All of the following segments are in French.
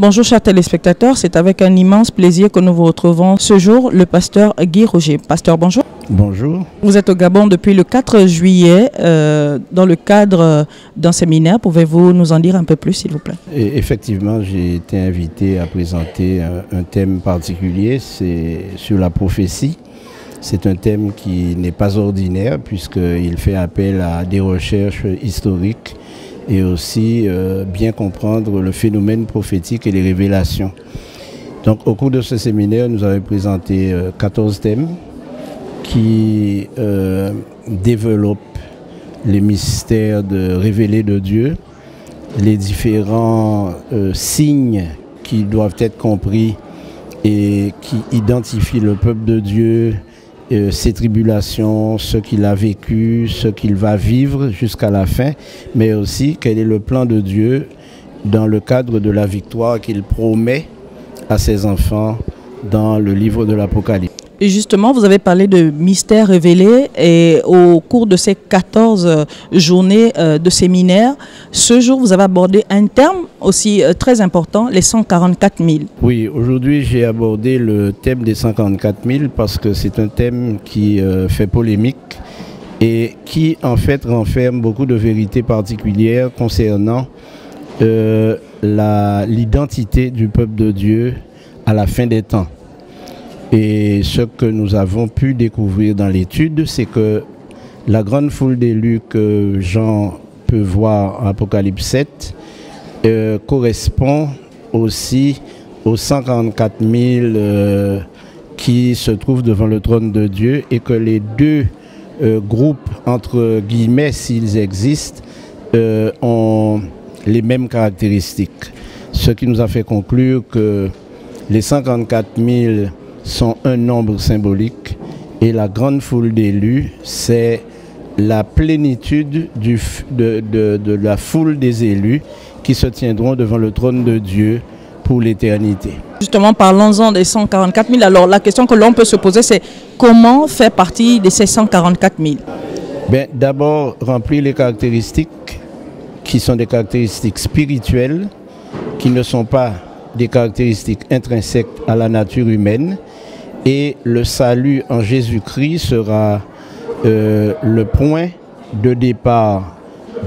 Bonjour chers téléspectateurs, c'est avec un immense plaisir que nous vous retrouvons ce jour, le pasteur Guy Roger. Pasteur, bonjour. Bonjour. Vous êtes au Gabon depuis le 4 juillet dans le cadre d'un séminaire. Pouvez-vous nous en dire un peu plus s'il vous plaît? Et effectivement, j'ai été invité à présenter un thème particulier, c'est sur la prophétie. C'est un thème qui n'est pas ordinaire puisqu'il fait appel à des recherches historiques et aussi bien comprendre le phénomène prophétique et les révélations. Donc au cours de ce séminaire, nous avons présenté 14 thèmes qui développent les mystères révélés de Dieu, les différents signes qui doivent être compris et qui identifient le peuple de Dieu, ses tribulations, ce qu'il a vécu, ce qu'il va vivre jusqu'à la fin, mais aussi quel est le plan de Dieu dans le cadre de la victoire qu'il promet à ses enfants dans le livre de l'Apocalypse. Et justement, vous avez parlé de mystères révélés et au cours de ces 14 journées de séminaire, ce jour, vous avez abordé un terme aussi très important, les 144 000. Oui, aujourd'hui, j'ai abordé le thème des 144 000 parce que c'est un thème qui fait polémique et qui, en fait, renferme beaucoup de vérités particulières concernant l'identité du peuple de Dieu à la fin des temps. Et ce que nous avons pu découvrir dans l'étude, c'est que la grande foule d'élus que Jean peut voir en Apocalypse 7 correspond aussi aux 144 000 qui se trouvent devant le trône de Dieu et que les deux groupes, entre guillemets, s'ils existent, ont les mêmes caractéristiques. Ce qui nous a fait conclure que les 144 000 sont un nombre symbolique et la grande foule d'élus, c'est la plénitude de la foule des élus qui se tiendront devant le trône de Dieu pour l'éternité. Justement, parlons-en des 144 000. Alors, la question que l'on peut se poser, c'est comment faire partie de ces 144 000? D'abord, remplir les caractéristiques qui sont des caractéristiques spirituelles, qui ne sont pas des caractéristiques intrinsèques à la nature humaine. Et le salut en Jésus-Christ sera le point de départ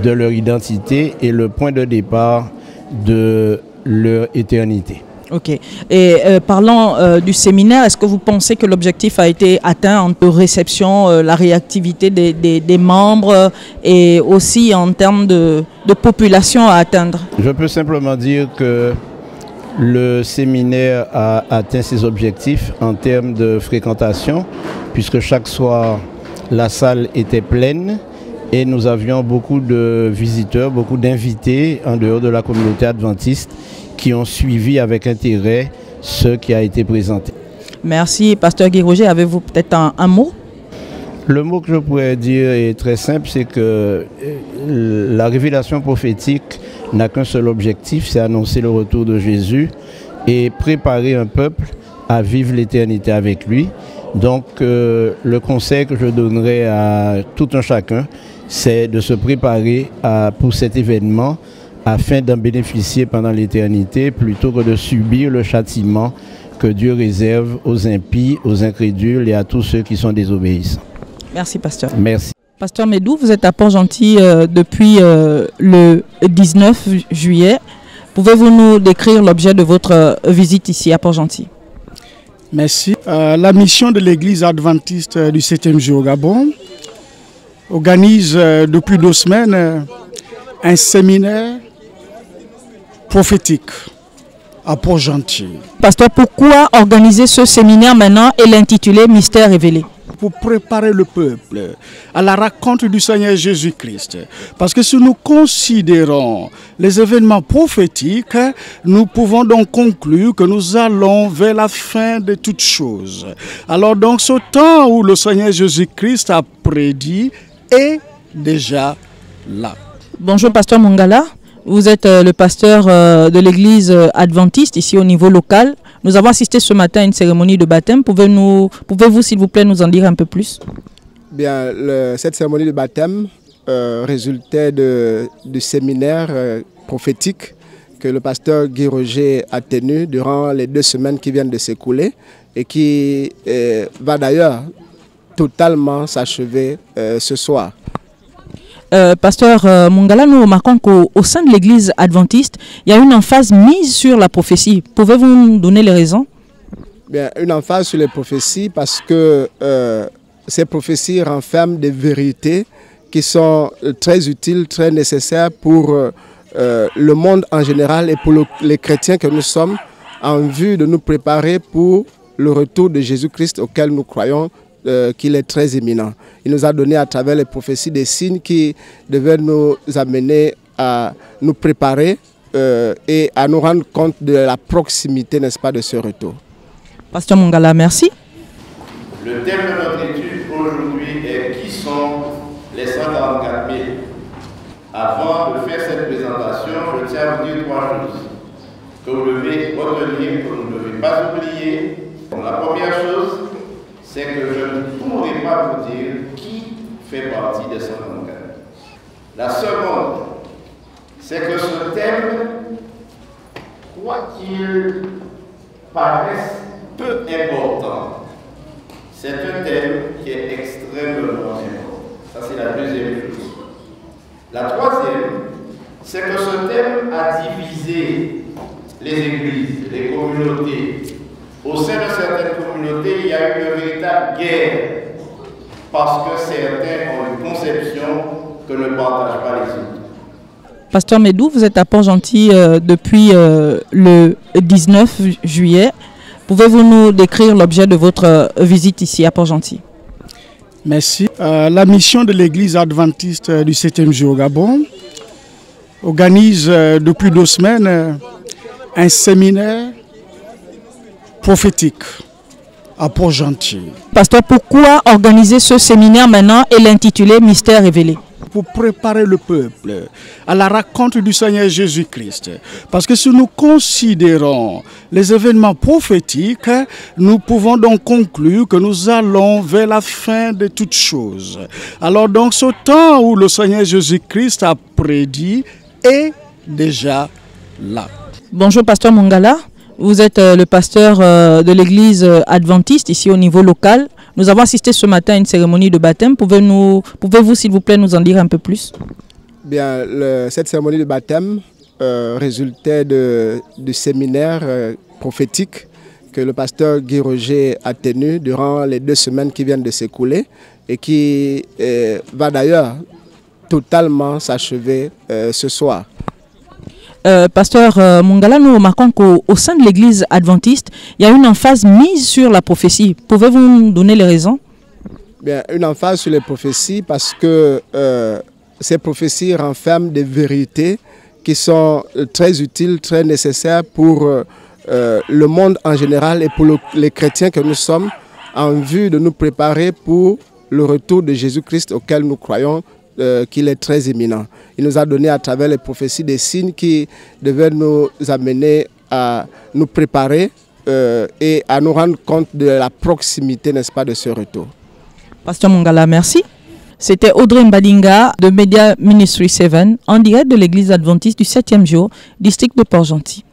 de leur identité et le point de départ de leur éternité. Ok. Et parlant du séminaire, est-ce que vous pensez que l'objectif a été atteint en réception, la réactivité des membres et aussi en termes de population à atteindre? Je peux simplement dire que le séminaire a atteint ses objectifs en termes de fréquentation, puisque chaque soir, la salle était pleine et nous avions beaucoup de visiteurs, beaucoup d'invités en dehors de la communauté adventiste qui ont suivi avec intérêt ce qui a été présenté. Merci. Pasteur Guy Roger, avez-vous peut-être un mot? Le mot que je pourrais dire est très simple, c'est que la révélation prophétique n'a qu'un seul objectif, c'est annoncer le retour de Jésus et préparer un peuple à vivre l'éternité avec lui. Donc le conseil que je donnerais à tout un chacun, c'est de se préparer pour cet événement afin d'en bénéficier pendant l'éternité plutôt que de subir le châtiment que Dieu réserve aux impies, aux incrédules et à tous ceux qui sont désobéissants. Merci, pasteur. Merci. Pasteur Médou, vous êtes à Port-Gentil depuis le 19 juillet. Pouvez-vous nous décrire l'objet de votre visite ici à Port-Gentil? Merci. La mission de l'Église adventiste du 7e jour au Gabon organise depuis 2 semaines un séminaire prophétique à Port-Gentil. Pasteur, pourquoi organiser ce séminaire maintenant et l'intituler Mystère révélé? Pour préparer le peuple à la rencontre du Seigneur Jésus-Christ. Parce que si nous considérons les événements prophétiques, nous pouvons donc conclure que nous allons vers la fin de toutes choses. Alors donc ce temps où le Seigneur Jésus-Christ a prédit est déjà là. Bonjour Pasteur Mongala, vous êtes le pasteur de l'église adventiste ici au niveau local. Nous avons assisté ce matin à une cérémonie de baptême. Pouvez-vous s'il vous plaît nous en dire un peu plus? Bien, cette cérémonie de baptême résultait du séminaire prophétique que le pasteur Guy Roger a tenu durant les 2 semaines qui viennent de s'écouler et qui va d'ailleurs totalement s'achever ce soir. Pasteur Mungala, nous remarquons qu'au sein de l'église adventiste, il y a une emphase mise sur la prophétie. Pouvez-vous nous donner les raisons? Bien, une emphase sur les prophéties parce que ces prophéties renferment des vérités qui sont très utiles, très nécessaires pour le monde en général et pour les chrétiens que nous sommes, en vue de nous préparer pour le retour de Jésus-Christ auquel nous croyons qu'il est très imminent. Il nous a donné à travers les prophéties des signes qui devaient nous amener à nous préparer et à nous rendre compte de la proximité, n'est-ce pas, de ce retour. Pasteur Mungala, merci. Le thème de notre étude aujourd'hui est qui sont les 144 000. Avant de faire cette présentation, je tiens à vous dire 3 choses que vous devez retenir, que vous ne devez pas oublier. La première chose, c'est que je ne pourrai pas vous dire qui fait partie des 144 000. La seconde, c'est que ce thème, quoi qu'il paraisse peu important, c'est un thème qui est extrêmement important. Ça, c'est la deuxième chose. La troisième, c'est que ce thème a divisé les églises, les communautés. Au sein de certaines communautés, il y a eu une véritable guerre parce que certains ont une conception que ne partagent pas les autres. Pasteur Médou, vous êtes à Port-Gentil depuis le 19 juillet. Pouvez-vous nous décrire l'objet de votre visite ici à Port-Gentil? Merci. La mission de l'église adventiste du 7e jour au Gabon organise depuis 2 semaines un séminaire prophétique à Port-Gentil. Pasteur, pourquoi organiser ce séminaire maintenant et l'intituler Mystère révélé? Pour préparer le peuple à la rencontre du Seigneur Jésus-Christ. Parce que si nous considérons les événements prophétiques, nous pouvons donc conclure que nous allons vers la fin de toutes choses. Alors donc ce temps où le Seigneur Jésus-Christ a prédit est déjà là. Bonjour Pasteur Mungala, vous êtes le pasteur de l'église adventiste ici au niveau local. Nous avons assisté ce matin à une cérémonie de baptême. Pouvez-vous s'il vous plaît nous en dire un peu plus? Bien, cette cérémonie de baptême résultait du séminaire prophétique que le pasteur Guy Roger a tenu durant les 2 semaines qui viennent de s'écouler et qui va d'ailleurs totalement s'achever ce soir. Pasteur Mungala, nous remarquons qu'au sein de l'église adventiste, il y a une emphase mise sur la prophétie. Pouvez-vous nous donner les raisons? Bien, une emphase sur les prophéties parce que ces prophéties renferment des vérités qui sont très utiles, très nécessaires pour le monde en général et pour les chrétiens que nous sommes, en vue de nous préparer pour le retour de Jésus-Christ auquel nous croyons qu'il est très imminent. Il nous a donné à travers les prophéties des signes qui devaient nous amener à nous préparer et à nous rendre compte de la proximité, n'est-ce pas, de ce retour. Pasteur Mungala, merci. C'était Audrey Mbadinga de Media Ministry 7 en direct de l'église adventiste du 7e jour, district de Port-Gentil.